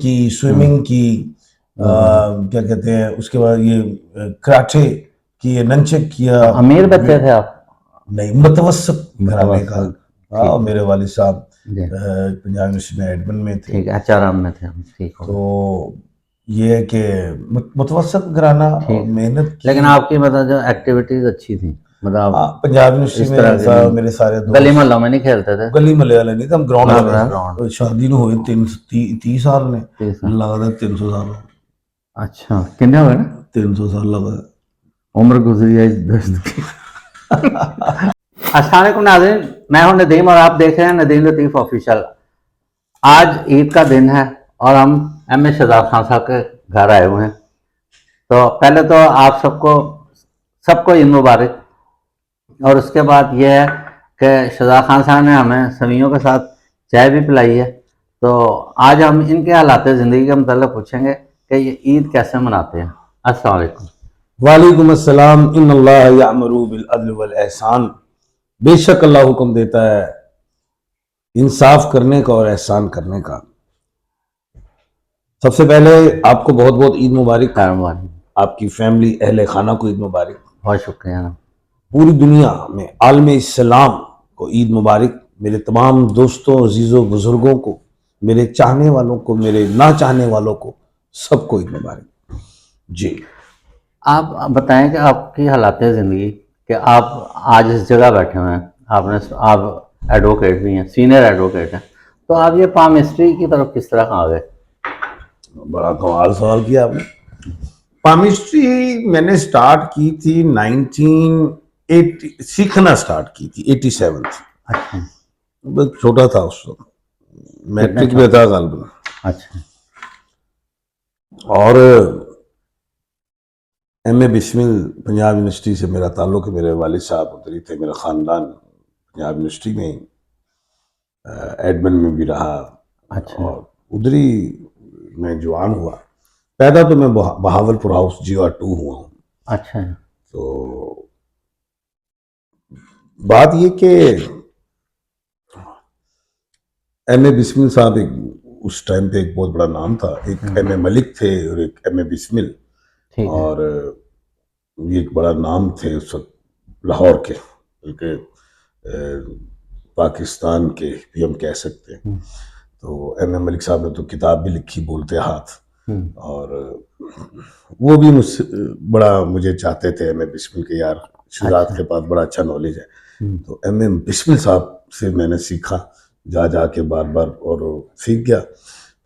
की, स्विमिंग की, क्या कहते हैं, उसके बाद ये कराटे किए, नंचक किया। अमीर बच्चे थे आप? नहीं, मुतवस्सित घराने का। मुतवस्सित, हाँ, ठीक मेरे वालिद साहब जी, पंजाब यूनिवर्सिटी में एडमिन में थे। ठीक है, HRM में थे हम, ठीक हो गया, तो ये है कि मुतवस्सित घराना और ठीक। मेहनत की। लेकिन आपकी मतलब जो एक्टिविटीज अच्छी थी, मतलब हाँ, आप पंजाब यूनिवर्सिटी इस में तरह के ऐसा नहीं, मेरे सारे गली दोस्त मोहल्लों में नहीं खेलते थे? गली मले वाले नहीं थे, हम ग्राउंड वाले ग्राउंड, थे। शादी ਨੂੰ ਹੋਏ 30 साल ने, 30 साल, लगदा 300 साल। अच्छा कितने हो गए ना? 300 साल लगा। उम्र गुजरी है इस दोस्त की। अस्सलाम वालेकुम नाज़रीन, मैं हूं नदीम और आप देख रहे हैं नदीम लतीफ़ ऑफिशियल। आज ईद का दिन है और हम M.A. शहजाद खान साहब के घर आए हुए हैं। तो पहले तो आप सबको ईद मुबारक। और उसके बाद यह है कि शहजाद खान साहब ने हमें सवियों के साथ चाय भी पिलाई है। तो आज हम इनके हालात ज़िंदगी के मतलब पूछेंगे कि ये ईद कैसे मनाते हैं। अस्सलाम वालेकुम। वालेकुम अस्सलाम। इन्नल्लाह यामुरु बिल अद्ल वल एहसान। बेशक अल्लाह हुक्म देता है इंसाफ करने का और एहसान करने का। सबसे पहले आपको बहुत बहुत ईद मुबारक। खैर मुबारक, आपकी फैमिली अहले खाना को ईद मुबारक। बहुत शुक्रिया। पूरी दुनिया में आलम इस्लाम को ईद मुबारक। मेरे तमाम दोस्तों, अजीज़ों, बुजुर्गों को, मेरे चाहने वालों को, मेरे ना चाहने वालों को, सबको ईद मुबारक जी। आप बताएं कि आपकी हालात ज़िंदगी कि आप आज इस जगह बैठे हुए हैं, आप एडवोकेट भी हैं, सीनियर एडवोकेट हैं, तो आप ये पाम हिस्ट्री की तरफ किस तरह आ गए? बड़ा कमाल सवाल किया आपने। पामिस्ट्री मैंने स्टार्ट की थी 1980, सीखना स्टार्ट की थी 87 थी। अच्छा, बस छोटा था उस वक्त, मैट्रिक में था गालबन। अच्छा, और M.A. बिस्मिल पंजाब यूनिवर्सिटी से मेरा ताल्लुक है। मेरे वालिद साहब उधर ही थे, मेरा ख़ानदान पंजाब यूनिवर्सिटी में ही एडमिन में भी रहा। अच्छा, और उधर ही मैं जवान हुआ। पैदा तो मैं बहावलपुर हाउस GR2 हुआ हूँ। अच्छा, तो बात ये कि M.A. बिस्मिल साहब एक उस टाइम पे एक बहुत बड़ा नाम था। एक M.A. मलिक थे और एक M.A. बिस्मिल। ठीक है, और ये एक बड़ा नाम थे उस वक्त लाहौर के, बल्कि पाकिस्तान के भी हम कह सकते हैं। तो M.A. मलिक साहब ने तो किताब भी लिखी, बोलते हाथ। और वो भी मुझसे बड़ा मुझे चाहते थे M.A. बिस्मिल के, यार शहजाद के पास बड़ा अच्छा नॉलेज है। तो M.A. बिस्मिल साहब से मैंने सीखा, जा के बार बार, और सीख गया।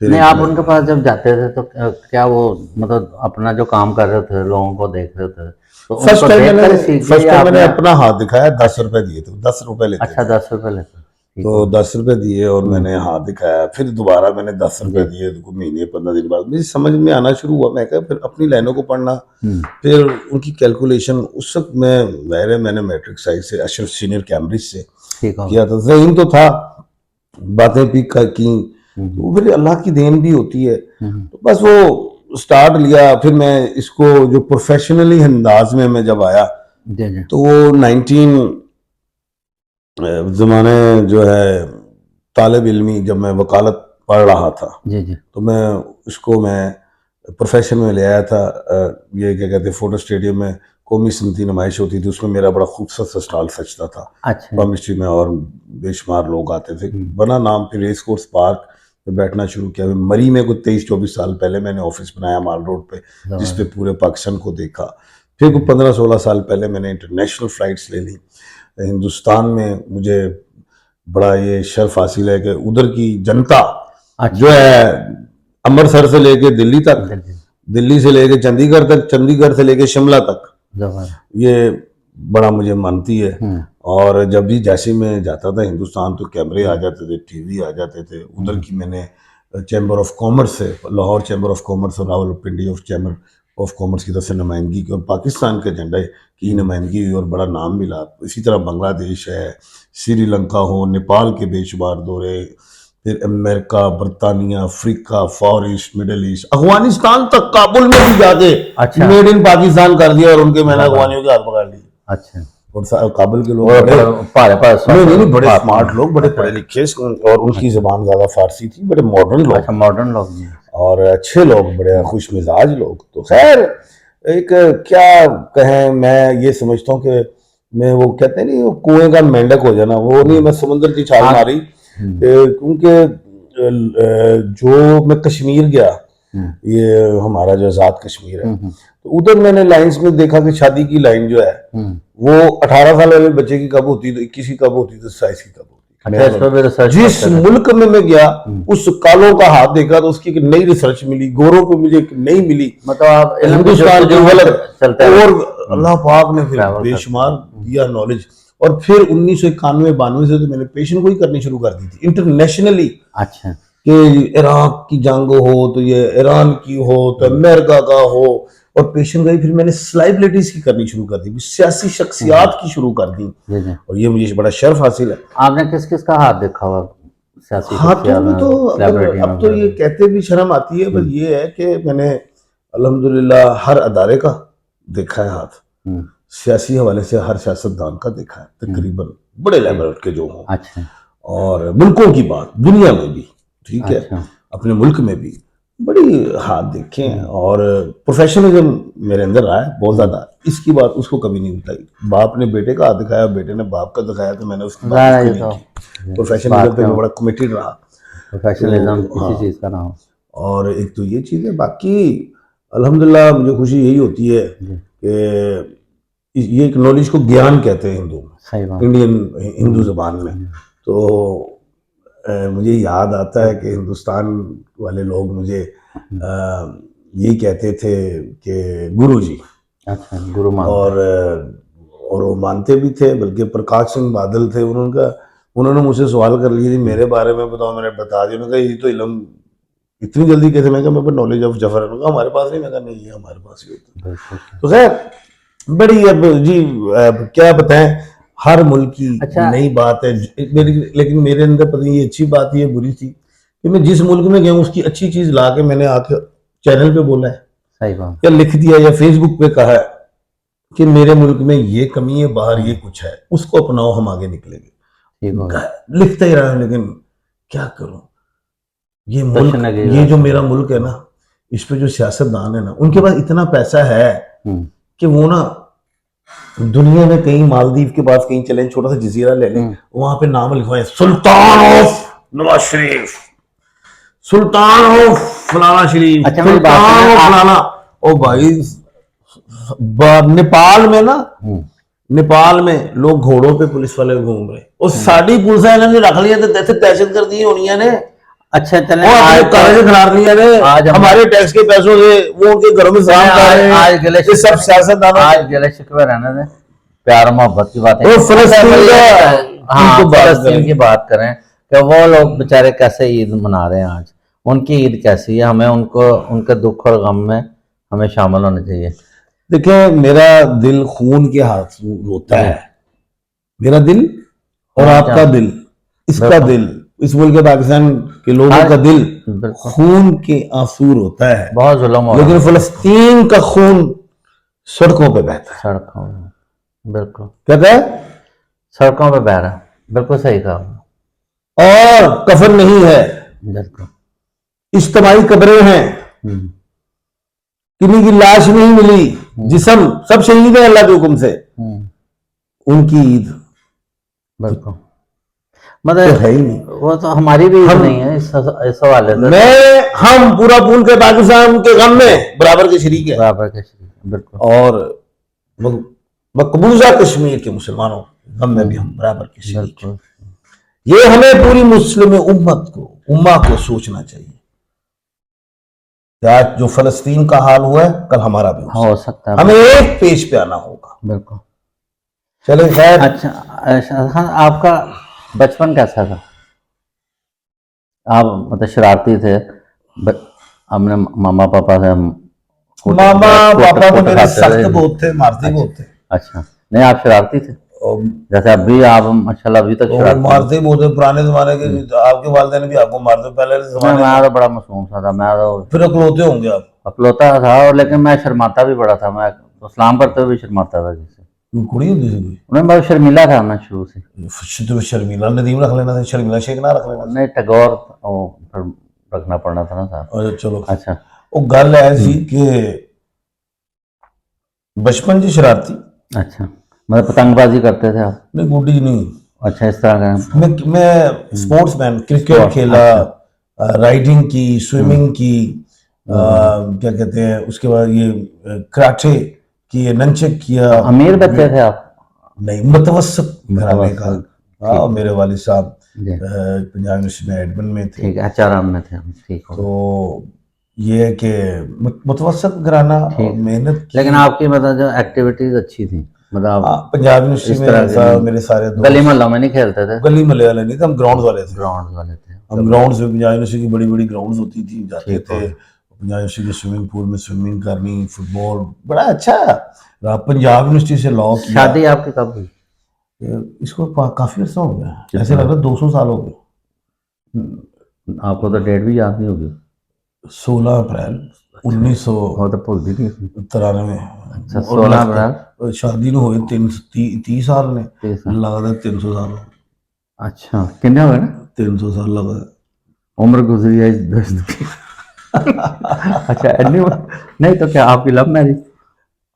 फिर नहीं, आप उनके पास जब जाते थे तो क्या वो मतलब अपना जो काम कर रहे थे, लोगों को देख रहे थे, तो फर्स्ट टाइम मैंने आपने? अपना हाथ दिखाया। 10 रुपए दिए थे, 10 रुपए लेते अच्छा, थे। 10 रुपए लेते थे, तो 10 रुपए दिए और मैंने हाथ दिखाया। फिर दोबारा मैंने 10 रुपए दिए। तो महीने 15 दिन बाद मुझे समझ में आना शुरू हुआ। मैं कहा फिर अपनी लाइनों को पढ़ना, फिर उनकी कैलकुलेशन। उस वक्त मैंने मैट्रिक साइज से अशरफ सीनियर कैम्ब्रिज से किया था। ज़हीन तो था, बातें भी की, तो फिर अल्लाह की देन भी होती है। तो बस वो स्टार्ट लिया। फिर मैं इसको जो प्रोफेशनली अंदाज में मैं जब आया, तो वो 19 ज़माने जो है तालिब इल्मी, जब मैं वकालत पढ़ रहा था, तो मैं प्रोफेशन में ले आया था। ये क्या कहते हैं, फोटो स्टेडियम में कौमी सनती नुमाइश होती थी, उसमें मेरा बड़ा खूबसूरत सा स्टॉल सजता था। पामिस्ट्री में और बेशुमार लोग आते थे। बना नाम। फिर रेस कोर्स पार्क में बैठना शुरू किया। मरी में कुछ 23-24 साल पहले मैंने ऑफिस बनाया माल रोड पे, जिसपे पूरे पाकिस्तान को देखा। फिर कुछ 15-16 साल पहले मैंने इंटरनेशनल फ्लाइट्स ले ली। हिंदुस्तान में मुझे बड़ा ये शर्फ हासिल है कि उधर की जनता जो है अमृतसर से लेके दिल्ली तक, दिल्ली से लेके चंडीगढ़ तक, चंडीगढ़ से लेके शिमला तक, ये बड़ा मुझे मानती है। और जब भी जैसे मैं जाता था हिंदुस्तान, तो कैमरे आ जाते थे, टीवी आ जाते थे। उधर की मैंने चैम्बर ऑफ कॉमर्स से, लाहौर चैम्बर ऑफ कॉमर्स और Rawalpindi of chamber of commerce की तरफ से नुमाइंदगी की और पाकिस्तान के झंडे की नुमाइंदगी हुई और बड़ा नाम मिला। इसी तरह बांग्लादेश है, श्रीलंका हो, नेपाल के बेशुमार दौरे, फिर अमेरिका, बरतानिया, Africa, for east, middle east, Afghanistan तक, काबुल में भी जाके मेड इन पाकिस्तान कर दिया और उनके मैंने अफगानियों के हाथ पकड़ लिए। अच्छा। और काबुल के लोग बड़े स्मार्ट लोग, बड़े पढ़े लिखे, और उनकी जबान ज्यादा फारसी थी, बड़े मॉडर्न लोग। मॉडर्न लोग और अच्छे लोग, बड़े खुश मिजाज लोग। तो खैर एक क्या कहें, मैं ये समझता हूँ कि मैं वो कहते हैं नहीं, वो कुएं का मेंढक हो जाना, वो नहीं, मैं समुद्र की छाल मारी। क्योंकि जो मैं कश्मीर गया, ये हमारा जो आजाद कश्मीर है, तो उधर मैंने लाइंस में देखा कि शादी की लाइन जो है वो 18 साल वाले बच्चे की कब होती, तो 21 की कब होती, तो 27 की कब होती। जिस मुल्क में मैं गया उस कालों का हाथ देखा तो उसकी एक नई रिसर्च मिली, गोरों को मुझे एक नई मिली। मतलब आप हिंदुस्तान जो चलते हैं और अल्लाह पाक ने फिर बेशुमार दिया नॉलेज। और फिर 1991-92 से तो मैंने पेशेंट को ही करनी शुरू कर दी थी इंटरनेशनली। अच्छा, कि इराक की जंग हो तो ये ईरान की हो तो अमेरिका का हो, और पेशेंट गई फिर मैंने सेलिब्रिटीज की करनी शुरू कर दी, सियासी शख्सियात की शुरू कर दी, और ये मुझे बड़ा शर्फ हासिल है। आपने किस किस का हाथ देखा हुआ सियासी हाथों में? तो अब तो ये कहते भी शर्म आती है, बस ये है कि मैंने अल्हम्दुलिल्लाह हर अदारे का देखा है हाथ, सियासी हवाले से हर सियासतदान का देखा है तकरीबन, बड़े लेवल के जो हों। अच्छा। और मुल्कों की बात, दुनिया में भी, ठीक है, अपने मुल्क में भी बड़ी हाथ देखे हैं। और प्रोफेशनलिज्म मेरे अंदर आया बहुत ज्यादा, इसकी बात उसको कभी नहीं बताई। बाप ने बेटे का हाथ दिखाया, बेटे ने बाप का दिखाया, तो मैंने उसकी बात नहीं की। प्रोफेशनलिज्म पे मैं बड़ा कमिटेड रहा। प्रोफेशनलिज्म किसी चीज का ना हो। और एक तो ये चीज है, बाकी अल्हम्दुलिल्लाह मुझे खुशी यही होती है कि ये एक नॉलेज को ज्ञान कहते हैं हिंदू में, इंडियन हिंदू जबान में। तो मुझे याद आता है कि हिंदुस्तान वाले लोग मुझे यही कहते थे कि गुरुजी। अच्छा, गुरु मान। और वो मानते भी थे, बल्कि प्रकाश सिंह बादल थे, उन्होंने मुझसे सवाल कर लिए मेरे बारे में बताओ, मैंने बता दिया। उन्होंने कहा ये तो इल्म इतनी जल्दी कैसे? मैं कहा मेरे नॉलेज ऑफ जफर है, हमारे पास नहीं। मैं कहा नहीं, है हमारे पास ही होता। तो खैर बड़ी, अब जी क्या बताएं, हर मुल्क की नई बात है मेरी। लेकिन मेरे अंदर पता नहीं ये अच्छी बात ये बुरी थी कि मैं जिस मुल्क में गया उसकी अच्छी चीज ला के मैंने आके चैनल पे बोला है, सही बात, या लिख दिया, या फेसबुक पे कहा है कि मेरे मुल्क में ये कमी है, बाहर ये कुछ है, उसको अपनाओ, हम आगे निकलेंगे। लिखता ही रहा, लेकिन क्या करूं, ये मुल्क, ये जो मेरा मुल्क है ना, इस पे जो सियासतदान है ना, उनके पास इतना पैसा है कि वो ना दुनिया में कहीं मालदीव के पास कहीं चले, छोटा सा जजीरा ले लें, वहां पे नाम लिखवाएं सुल्तान ऑफ नवाज शरीफ, सुल्तान ऑफ फलाना शरीफ, सुल्तान ऑफ फलाना। ओ भाई, नेपाल में ना, नेपाल में लोग घोड़ों पे पुलिस वाले घूम रहे, और साड़ी पुलिस इन्होंने रख लिया, तो दहशत कर दी होनी ने। अच्छा चले, आज हमारे टैक्स के पैसों से वो उनके घरों में काम कर रहे हैं। आज गले सब सियासतदान, आज गले शिकवे रहने दें, प्यार मोहब्बत की बात है। फलस्तीन की बात करें कि वो लोग बेचारे कैसे ईद मना रहे हैं आज, उनकी ईद कैसी है, हमें उनको उनके दुख और गम में हमें शामिल होना चाहिए। देखिए, मेरा दिल खून के हाथ रोता है, मेरा दिल और आपका दिल, इसका दिल, इस मुल्क के पाकिस्तान के लोगों का दिल खून के आंसू रोता है, बहुत जुल्म हो रहा है। लेकिन फलस्तीन का खून सड़कों पे बहता है, सड़कों में, बिल्कुल कहता है सड़कों पे बह रहा, बिल्कुल सही कहा। और कफन नहीं है, बिल्कुल इज्तिमाई कब्रें हैं, किन्हीं की लाश नहीं मिली, जिस्म सब शहीद है अल्लाह के हुक्म से, उनकी ईद बिल्कुल मतलब तो है ही नहीं। वो तो हमारी भी ईद नहीं है इस हवाले से। हम पूरा पूल के पाकिस्तान के गम में बराबर के शरीक है, बराबर के शरीक, बिल्कुल। और मकबूजा कश्मीर के मुसलमानों गम में भी हम बराबर के शरीक हैं। ये हमें पूरी मुस्लिम उम्मा को सोचना चाहिए। आज जो फलस्तीन का हाल हुआ है, कल हमारा भी हो सकता है, हमें एक पेज पे आना होगा, बिल्कुल। चले खैर। अच्छा, आपका बचपन कैसा था? आप मतलब शरारती थे? हमने मामा पापा से, मामा पापा तो मेरे सख्त बहुत थे, मारते बहुत थे। अच्छा, नहीं आप शरारती थे? जैसे अभी आप माशाल्लाह अभी तक शरारती, मारते बहुत थे, पुराने जमाने के। आपके वालिदैन भी आपको मारते पहले जमाने में? मैं तो बड़ा मासूम सा था, मैं तो फिर अकलौते होंगे आप? अकलौता था, और लेकिन मैं शर्माता भी बड़ा था, मैं तो सलाम करते हुए भी शर्माता था। जैसे कुड़ी होती थी कोई? मैं शर्मीला था मैं शुरू से। तो शर्मीला नदीम रख लेना था, शर्मीला शेख ना रख लेना? नहीं, टैगोर रखना पड़ना था ना साहब। अच्छा चलो, अच्छा वो गल है सी कि बचपन च शरारती, अच्छा, मतलब पतंगबाजी करते थे आप? नहीं गुड्डी नहीं। अच्छा, इस तरह का। मैं स्पोर्ट्समैन, क्रिकेट स्पोर्ट, खेला, राइडिंग की, स्विमिंग की, क्या कहते हैं उसके बाद ये कराटे किए, नंचक किया। अमीर बच्चे थे आप? नहीं, मुतवस्सित घराने का। मुतवस्सित, हाँ, ठीक मेरे वालिद साहब जी, पंजाब यूनिवर्सिटी में एडमिन में थे। ठीक है, HRM में थे हम, ठीक हो, तो ये है कि मुतवस्सित घराना और ठीक। मेहनत की। लेकिन आपकी मतलब जो एक्टिविटीज अच्छी थी, मतलब हाँ, आप पंजाब यूनिवर्सिटी इस में तरह ऐसा के मेरे सारे गली दोस्त, मोहल्लों में नहीं खेलते थे? गली महल्ले वाले नहीं थे, हम ग्राउंड वाले थे। ग्राउंड वाले थे, हम ग्राउंड्स में, पंजाब यूनिवर्सिटी की बड़ी बड़ी ग्राउंड्स होती थी, जाते ठीक हो। थे पंजाब यूनिवर्सिटी के स्विमिंग पूल में स्विमिंग करनी, फुटबॉल, बड़ा अच्छा रहा। पंजाब यूनिवर्सिटी से लॉ किया। शादी आपकी कब हुई? इसको काफी अर्सा हो गया, ऐसे कितना? लग रहा है 200 साल हो गए। आपको तो डेट भी याद नहीं होगी। 16 अप्रैल 1993। वो तो भूल भी नहीं। अच्छा, 16 अप्रैल। शादी ਨੂੰ ਹੋਏ 30 साल ने, 30 साल। लगता 300 साल। अच्छा, कितने हो गए ना? 300 साल लगा। उम्र गुजरी है इस दोस्त की। अच्छा, एनी नहीं तो क्या आपकी लव मैरिज?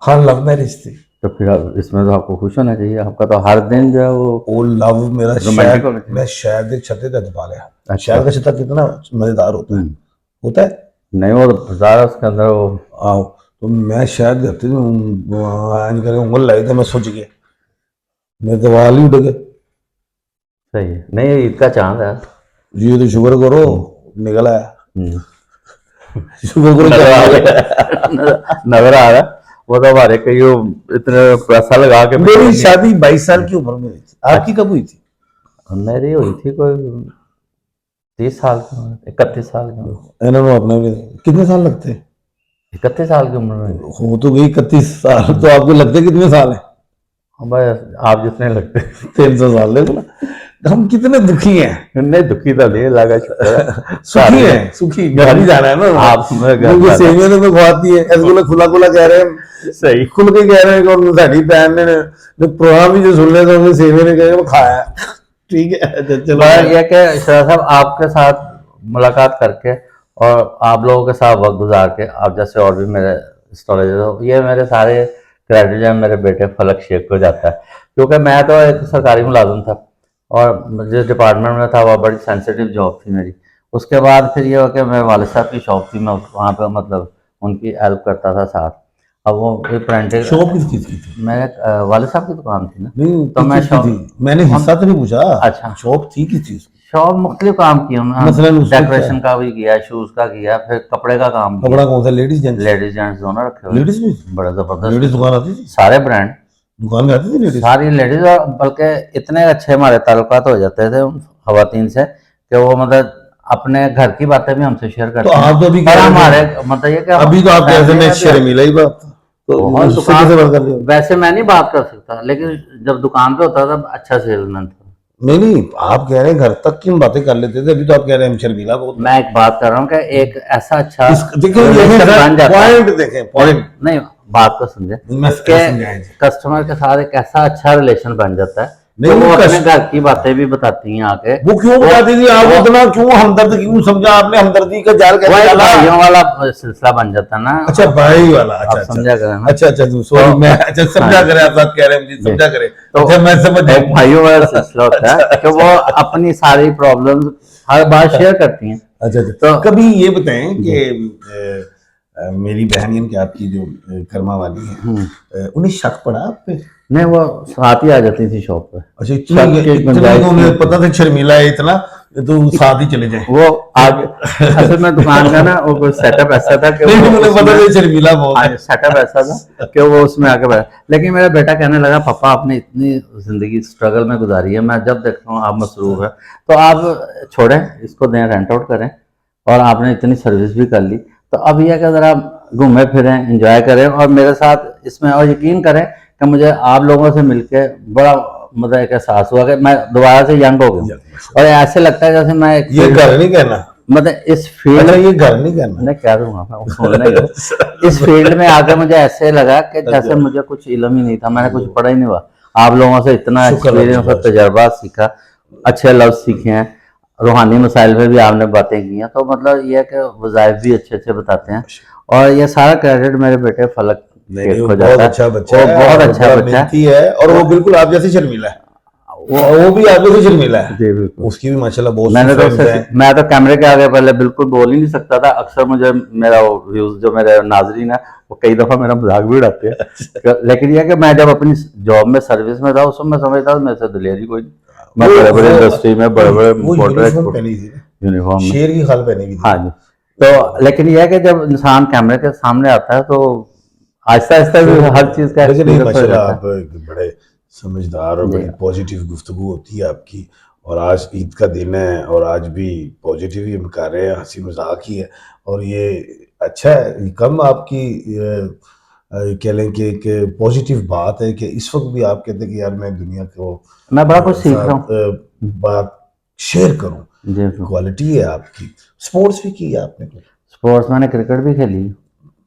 हाँ, लव मैरिज थी। तो फिर इसमें तो आपको खुश होना चाहिए, आपका तो हर दिन जो है वो लव मेरा रोमांटिक शायद, होना चाहिए। मैं शायद एक छत्ते तक पा लिया। अच्छा। शायद का छत्ता कितना मजेदार होता है, होता है। नहीं, वो तो ज़्यादा उसके अंदर वो। आओ, तो मैं शायद करती करके उंगल लाई तो मैं सोच गया, मेरे तो वाल ही उड़ गए। सही है, नहीं ईद का चांद है। जी, तो शुक्र करो निकला है, हम्म। शुक्र करो नजर आ क्या रहा नजर आ रहा है। वो तो हमारे कई इतने पैसा लगा के। मेरी शादी 22 साल की उम्र में हुई थी। आपकी कब हुई थी? मेरी हुई थी कोई 30 साल की उम्र, 31 साल की उम्र। इन्होंने अपने भी कितने साल लगते हैं? 31 साल की उम्र में। हो तो गई 31 साल, तो आपको लगते कितने साल है? हाँ भाई, आप जितने लगते। 300 साल, देखो ना हम कितने दुखी हैं। नहीं, दुखी तो नहीं लगा, शुक्र है। सुखी है, सुखी घर ही जाना है ना। आप मुझे सेवियां तो खवाती है, रसगुल्ला खुला खुला कह रहे हैं, सही खुल के कह रहे हैं। और साड़ी बहन ने जो प्रोग्राम भी जो सुन ले तो सेविया ने कहा वो खाया। ठीक है, चलो। यह कि शरा साहब आपके साथ मुलाकात करके और आप लोगों के साथ वक्त गुजार के, आप जैसे और भी मेरे स्टोरेज, ये मेरे सारे क्रेडिट जो मेरे बेटे फलक शेख को जाता है, क्योंकि मैं तो एक सरकारी मुलाजिम था और जिस डिपार्टमेंट में था वह बड़ी सेंसिटिव जॉब थी मेरी। उसके बाद फिर ये हो कि मेरे वालिद साहब की शॉप थी, मैं वहाँ पे मतलब उनकी हेल्प करता था साथ। अब वो प्रिंटिंग शॉप किस चीज की थी? मेरे वालिद साहब की दुकान थी ना। नहीं, तो मैं शॉप थी, मैंने हिस्सा तो नहीं पूछा। अच्छा, शॉप थी किस चीज? शॉप मुख्तलिफ काम किया मसलन उन्होंने, डेकोरेशन का भी किया, शूज का किया, फिर कपड़े का काम कपड़ा कौन सा, लेडीज जेंट्स? लेडीज जेंट्स दोनों रखे हुए। लेडीज भी बड़ा जबरदस्त लेडीज दुकान आती थी, सारे ब्रांड दुकान में आती थी लेडीज, सारी लेडीज। और बल्कि इतने अच्छे हमारे ताल्लुकात हो जाते थे उन खवातीन से कि वो मतलब अपने घर की बातें भी हमसे शेयर करते तो आप तो अभी और हमारे मतलब ये कि अभी तो आप कैसे में शर्मिला ही बात, तो उससे कैसे बात कर रहे हो? वैसे मैं नहीं बात कर सकता, लेकिन जब दुकान पे होता था अच्छा सेल्समैन था। नहीं, आप कह रहे हैं घर तक की हम बातें कर लेते थे, अभी तो आप कह रहे हैं हम शर्मिला बहुत। मैं एक बात कर रहा हूँ कि एक ऐसा अच्छा पॉइंट देखें, पॉइंट नहीं, बात को समझे, कस्टमर के साथ एक ऐसा अच्छा रिलेशन बन जाता है। नहीं, वो अपने घर की बातें भी बताती हैं आके। वो क्यों बताती थी? आप उतना क्यों हमदर्द क्यों समझा आपने? हमदर्दी का जाल कैसे डाला? भाइयों वाला सिलसिला बन जाता है ना। अच्छा, भाई वाला। अच्छा, समझा करें ना। अच्छा, सॉरी, मैं अच्छा समझा करे, आप बात कह रहे हैं, समझा करे, तो मैं समझ गया। भाइयों वाला सिलसिला होता है कि वो अपनी सारी प्रॉब्लम्स हर बार शेयर करती हैं। अच्छा, तो कभी ये बताएं कि मेरी बहन क्या आपकी जो कर्मा वाली है, उन्हें शक पड़ा आप पे? नहीं, वो साथ ही आ जाती थी शॉप पे। अच्छा, इतना पता था शर्मिला है इतना, तो साथ ही चले जाए वो आगे। असल में दुकान का ना वो सेटअप ऐसा था कि मुझे पता था शर्मिला बहुत, सेटअप ऐसा था कि वो उसमें आके बैठा। लेकिन मेरा बेटा कहने लगा, पापा आपने इतनी जिंदगी स्ट्रगल में गुजारी है, मैं जब देखता हूँ आप मसरूफ है तो आप छोड़ें इसको, दें रेंट आउट करें, और आपने इतनी सर्विस भी कर ली तो अब यह कि ज़रा घूमे फिरें, एंजॉय करें और मेरे साथ इसमें, और यकीन करें कि मुझे आप लोगों से मिलके बड़ा मतलब एक एहसास हुआ कि मैं दोबारा से यंग हो गया और ऐसे लगता है जैसे मैं ये घर नहीं कहना, मतलब इस फील्ड में, ये घर नहीं कहना, मैं कह दूंगा मैं सुनना ही इस फील्ड में आकर मुझे ऐसे लगा कि जैसे मुझे कुछ इल्म ही नहीं था, मैंने कुछ पढ़ा ही नहीं हुआ। आप लोगों से इतना एक्सपीरियंस और तजर्बा सीखा, अच्छे लफ्ज सीखे हैं, रूहानी मसाइल पे भी आपने बातें की हैं, तो मतलब ये है कि वज़ाइफ भी अच्छे अच्छे बताते हैं। और ये सारा क्रेडिट मेरे बेटे फलक नहीं, को वो जाता बहुत है। अच्छा बच्चा वो है, बहुत और अच्छा बड़ा बच्चा मेहनती है, और वो बिल्कुल आप जैसे शर्मीला है, वो भी आप जैसे शर्मीला है। जी बिल्कुल। उसकी भी माशाल्लाह बहुत सी मैंने तो फ्रेंड्स उससे हैं। मैं तो कैमरे के आगे पहले बिल्कुल बोल ही नहीं सकता था। अक्सर मुझे मेरा व्यूज जो मेरे नाजरीन है वो कई दफा मेरा मजाक भी उड़ाते हैं। लेकिन यह कि मैं जब अपनी जॉब में सर्विस में था उस समय समझता था मेरे से दिलेरी कोई नहीं। मैं बड़े बड़े इंडस्ट्री में बड़े बड़े वो यूनिफॉर्म पहनी थी ना, यूनिफॉर्म में। शेर की खाल पहनी हुई थी। हाँ जी। तो लेकिन यह है कि जब इंसान कैमरे के सामने आता है तो आहिस्ता आहिस्ता भी हर चीज का लेकिन नहीं, एक्सपीरियंस हो माशाल्लाह जाता आप बड़े समझदार और जी। बड़ी पॉजिटिव गुफ्तगू होती है आपकी। और आज ईद का दिन है, और आज भी पॉजिटिव ही हम कर रहे हैं, हंसी मजाक ही है, और ये अच्छा है। ये कम आपकी कह लें कि एक पॉजिटिव बात है कि इस वक्त भी आप कहते हैं कि यार मैं दुनिया को मैं बड़ा कुछ सीख रहा साथ हूँ। बात शेयर करूं। जी। क्वालिटी है आपकी। स्पोर्ट्स भी की है आपने? स्पोर्ट्स मैंने क्रिकेट भी खेली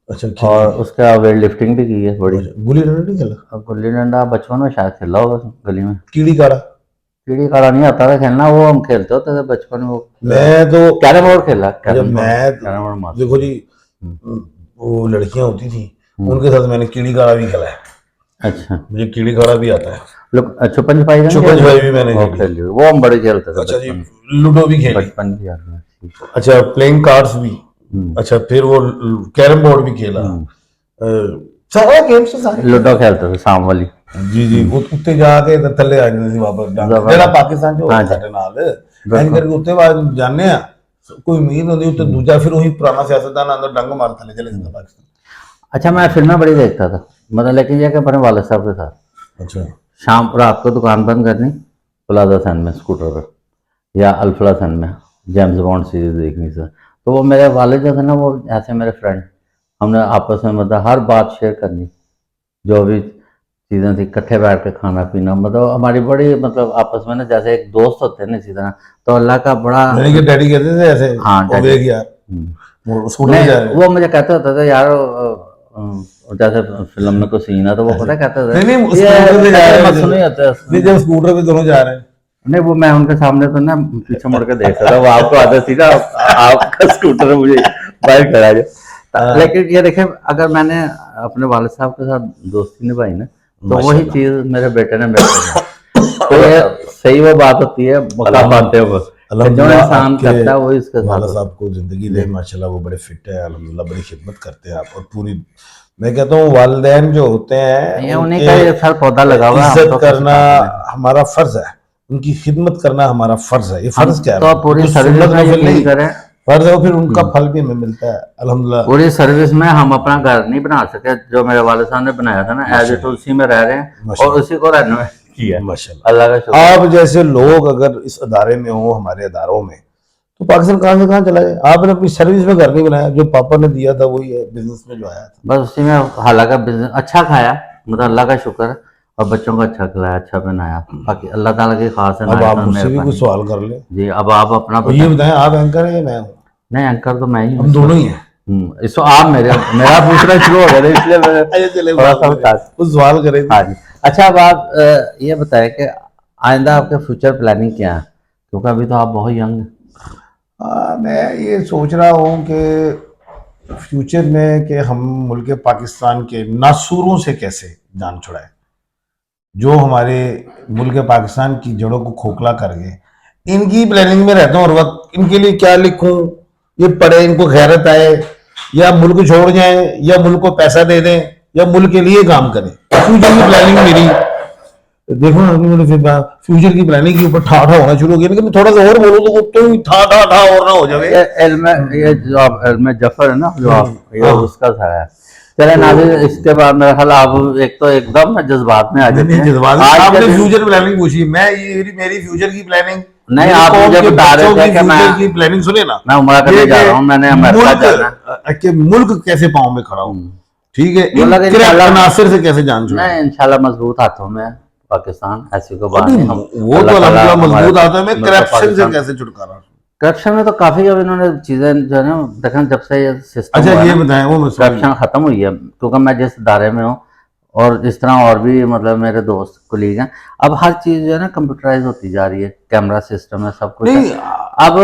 अच्छा, और खेली है। उसके वेट लिफ्टिंग भी की है बड़ी। अच्छा, गुल्ली डंडा नहीं खेला? और गुल्ली डंडा बचपन में शायद खेला होगा गली में। कीड़ी काड़ा? कीड़ी काड़ा नहीं आता था खेलना, वो हम खेलते होते थे बचपन में। वो मैं तो कैरम बोर्ड खेला। जब कैरम बोर्ड, मैं कैरम बोर्ड मास्टर। देखो जी, वो लड़कियां होती थी, उनके साथ मैंने कीड़ी काड़ा भी खेला है। अच्छा, मुझे कीड़ी काड़ा भी आता है। लोग छुपन छुपाई नहीं छुपन खेली? छुपाई भी मैंने वो खेली। खेली, वो हम बड़े खेलते थे अच्छा जी, बचपन में। लूडो भी खेली। बचपन की याद है। अच्छा, प्लेइंग कार्ड्स भी। अच्छा, फिर वो कैरम बोर्ड भी खेला। सारा गेम्स तो सारे लूडो खेलते थे शाम वाली। जी जी, उत्ते जाके ते थल्ले आ जाते सी वापस डांग, जेड़ा पाकिस्तान च होया साडे नाल। एंज करके उत्ते बाद जाने आ, कोई उम्मीद नहीं होती, उत्ते दूजा फिर वही पुराना सियासतदान आंदा डंग मार थल्ले चले जाता पाकिस्तान। अच्छा, मैं फिल्में बड़ी देखता था मतलब, लेकिन यह कि अपने वालिद साहब के साथ अच्छा, शाम रात को दुकान बंद करनी, प्लाजा सन में स्कूटर पर या अल्फला सन में जेम्स बॉन्ड सीरीज देखनी सर। तो वो मेरे वालिद जो थे ना, वो ऐसे मेरे फ्रेंड, हमने आपस में मतलब हर बात शेयर करनी, जो भी चीज़ें थी इकट्ठे बैठ के खाना पीना, मतलब हमारी बड़ी मतलब आपस में ना जैसे एक दोस्त होते हैं ना इसी तरह। तो अल्लाह का बड़ा। यानी कि डैडी कहते थे ऐसे, हाँ ओ देख यार, वो स्कूटर पे जा रहे हैं। वो मुझे कहते होते थे यार जैसे फिल्म में कोई सीन है तो वो पता कहते थे नहीं नहीं, ये स्कूटर पे जा रहे हैं, सुने होते हैं। नहीं जब स्कूटर पे दोनों जा रहे हैं। नहीं, वो मैं उनके सामने तो ना पीछे मुड़ के देखता था, वो आपको आदत थी ना, आपका स्कूटर मुझे बाइक करा जाए। लेकिन ये देखें, अगर मैंने अपने वालिद साहब के साथ दोस्ती निभाई ना, तो वही चीज मेरे बेटे ने मेरे को। तो ये सही वो बात होती है मुकाफाते वो, जो इंसान करता है वही इसके साथ। साहब को जिंदगी दे माशाल्लाह, वो बड़े फिट है अल्हम्दुलिल्लाह, बड़ी खिदमत करते हैं आप। और पूरी, मैं कहता हूँ वालिदैन जो होते हैं उन्हीं का ये सर पौधा लगा हुआ है, इज्जत करना हमारा फर्ज है, उनकी खिदमत करना हमारा फर्ज है। ये फर्ज क्या है? तो पूरी सर्विस में यकीन करें, फर्ज है, फिर उनका फल भी हमें मिलता है अल्हम्दुलिल्लाह। पूरी सर्विस में हम अपना घर नहीं बना सके, जो मेरे वालिद साहब ने बनाया था ना, एज इट उसी में रह रहे हैं और उसी को रेनोवेट किया है माशाल्लाह। अल्लाह का शुक्र। आप जैसे लोग अगर इस अदारे में हो, हमारे अदारों में, तो पाकिस्तान कहाँ से कहाँ चला जाए। आपने अपनी सर्विस में घर नहीं बनाया, जो पापा ने दिया था वही है, बिजनेस में जो आया था बस उसी में हालांकि बिजनेस अच्छा खाया, मतलब अल्लाह का शुक्र है, और बच्चों को अच्छा खिलाया, अच्छा पहनाया, बाकी अल्लाह ताला की खास है। अब आप मुझसे भी कुछ सवाल कर ले जी। अब आप अपना ये बताएं, आप एंकर है या मैं हूँ? नहीं, एंकर तो मैं ही हूँ, हम दोनों ही हैं। इसको आप मेरा पूछना शुरू हो गया था, इसलिए मैंने थोड़ा सा बता कुछ सवाल करें। हाँ जी। अच्छा, अब आप ये बताएं कि आइंदा आपके फ्यूचर प्लानिंग क्या है, क्योंकि अभी तो आप बहुत यंग हैं। मैं ये सोच रहा हूँ कि फ्यूचर में कि हम मुल्क पाकिस्तान के नासूरों से कैसे जान छुड़ाए, जो हमारे मुल्क पाकिस्तान की जड़ों को खोखला कर गए। इनकी प्लानिंग में रहता हूँ हर वक्त, इनके लिए क्या लिखूं, ये पढ़े, इनको गैरत आए, या मुल्क छोड़ जाएं, या मुल्क को पैसा दे दें, या मुल्क के लिए काम करें। फ्यूचर की प्लानिंग मेरी देखो ना, फिर फ्यूचर की प्लानिंग के ऊपर ठा होना शुरू हो गया। लेकिन थोड़ा सा और बोलो तो ठा और ना हो जाए। ये जो आप इल्म जफर है ना, जो आप ये उसका सा है। चले नाज़िर, इसके बाद मेरा ख्याल आप एक तो एकदम जज्बात में आ जाते हैं। आपने फ्यूचर प्लानिंग पूछी, मैं मेरी फ्यूचर की प्लानिंग नहीं, आप मुझे बता रहे थे कि मैं की प्लानिंग सुने ना, मैं उम्रा करने जा रहा हूँ, मैंने अमेरिका जाना कि मुल्क कैसे पाँव में खड़ा हूँ, ठीक है, नासिर से कैसे जान छुड़ाएं। मैं इंशाल्लाह मजबूत हाथों में पाकिस्तान, ऐसी को बात नहीं, वो तो अल्हम्दुलिल्लाह मजबूत हाथों में, करप्शन से कैसे छुटकारा। करप्शन में तो काफी अब इन्होंने चीजें जो है ना, देखें जब से ये सिस्टम, अच्छा ये बताएं, वो करप्शन खत्म हुई है, क्योंकि मैं जिस इदारे में हूँ और इस तरह और भी मतलब मेरे दोस्त कोलीग हैं, अब हर चीज जो है ना कंप्यूटराइज होती जा रही है, कैमरा सिस्टम है, सब कुछ है। अब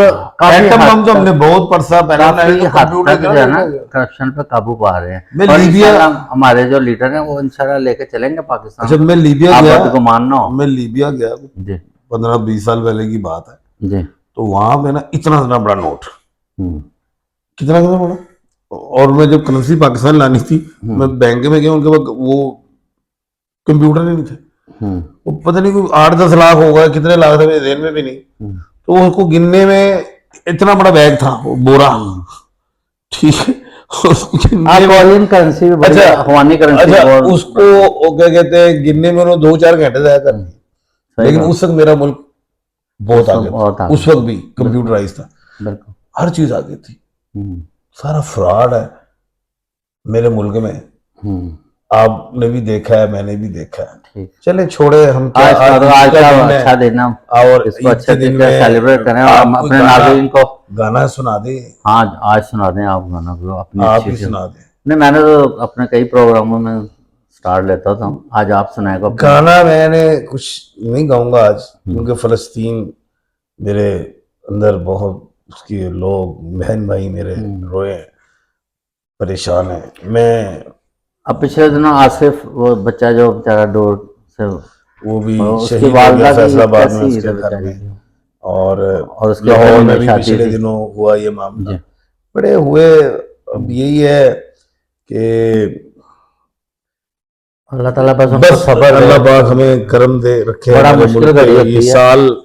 काफी एटम हद बम तो हमने तक- बहुत परसा काफी पहले तो हद कंप्यूटर तक जो है ना का करप्शन पे काबू पा रहे हैं। मैं और लीबिया- इंशाल्लाह हमारे जो लीडर हैं वो इंशाल्लाह लेके चलेंगे पाकिस्तान अच्छा, को। मैं लीबिया आप गया, बदगुमान ना हो। मैं लीबिया गया, जी 15-20 साल पहले की बात है। जी। तो वहां पे ना इतना इतना बड़ा नोट, हम्म कितना कितना बड़ा। और मैं जब करेंसी पाकिस्तान लानी थी, मैं बैंक में गया, उनके पास वो कंप्यूटर ही नहीं थे। हम्म वो पता नहीं कोई 8-10 लाख होगा, कितने लाख थे मेरे ध्यान में भी नहीं। हम्म तो उसको गिनने में इतना बड़ा बैग था, वो बोरा, ठीक है। उसको गिनने में- फॉरेन करेंसी भी बड़ी अफगानी करेंसी अच्छा, बहुत- उसको वो क्या कहते हैं, गिनने में उन्होंने 2-4 घंटे जाया कर दिए। सही लेकिन बात। उस वक्त मेरा मुल्क बहुत आगे बहुत था, आगे। उस वक्त भी कंप्यूटराइज था, बिल्कुल। हर चीज आगे थी। हम्म सारा फ्रॉड है मेरे मुल्क में, हम्म आपने भी देखा है, मैंने भी देखा है। ठीक। चले छोड़े, हम क्या, आज ईद का दिन है, अच्छा दिन है, और इसको ईद अच्छे के दिन तरीके से सेलिब्रेट करें और हम आप कोई अपने नाज़रीन को गाना सुना दे, हाँ आज सुना दें आप गाना को अपनी आप अच्छी ही सी। सुना दे नहीं मैंने तो अपने कई प्रोग्रामों में स्टार लेता था, आज आप सुनाएगा अपना। गाना। मैंने कुछ नहीं गाऊंगा आज, क्योंकि फलस्तीन मेरे अंदर बहुत, उसके लोग बहन भाई मेरे रोए हैं, परेशान है। मैं अब पिछले दिनों आसिफ वो बच्चा जो बेचारा डोर से वो भी उसकी शहीद हो वालदा गया की फैसलाबाद में, कैसी उसके ईद घर बेचारी में। की। और उसके लाहौर घर में में भी शादी पिछले थी। दिनों हुआ ये मामला, जी। बड़े हुए। अब यही है कि अल्लाह ताला बस उनको बस सब्र दे। अल्लाह पाक हमें करम दे रखे बड़ा हमारे मुश्किल मुल्क पे। घड़ी ये होती है। साल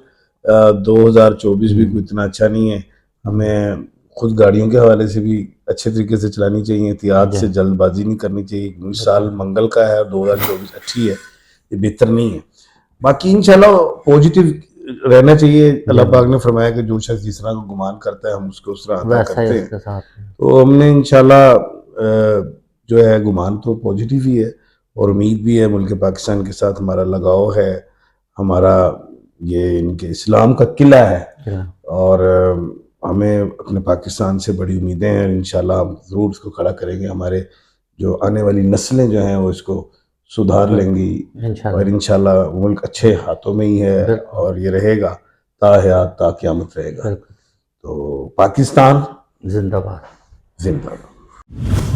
2024 भी कोई इतना अच्छा नहीं है। हमें खुद गाड़ियों के हवाले से भी अच्छे तरीके से चलानी चाहिए, एहतियात से, जल्दबाजी नहीं करनी चाहिए। क्योंकि साल मंगल का है और 2024 अच्छी है, ये बेहतर नहीं है। बाकी इंशाल्लाह पॉजिटिव रहना चाहिए। अल्लाह पाक ने फरमाया कि जो शख्स जिस तरह का गुमान करता है हम उसको उस तरह अता वैसा ही करते उसके हैं। साथ। तो हमने इंशाल्लाह जो है गुमान तो पॉजिटिव ही है, और उम्मीद भी है। मुल्क पाकिस्तान के साथ हमारा लगाव है, हमारा ये इनके इस्लाम का किला है, और हमें अपने पाकिस्तान से बड़ी उम्मीदें हैं। इंशाल्लाह हम ज़रूर इसको खड़ा करेंगे। हमारे जो आने वाली नस्लें जो हैं वो इसको सुधार लेंगी, और इंशाल्लाह मुल्क अच्छे हाथों में ही है, और ये रहेगा ताहयात ता क़यामत रहेगा। तो पाकिस्तान जिंदाबाद। जिंदाबाद।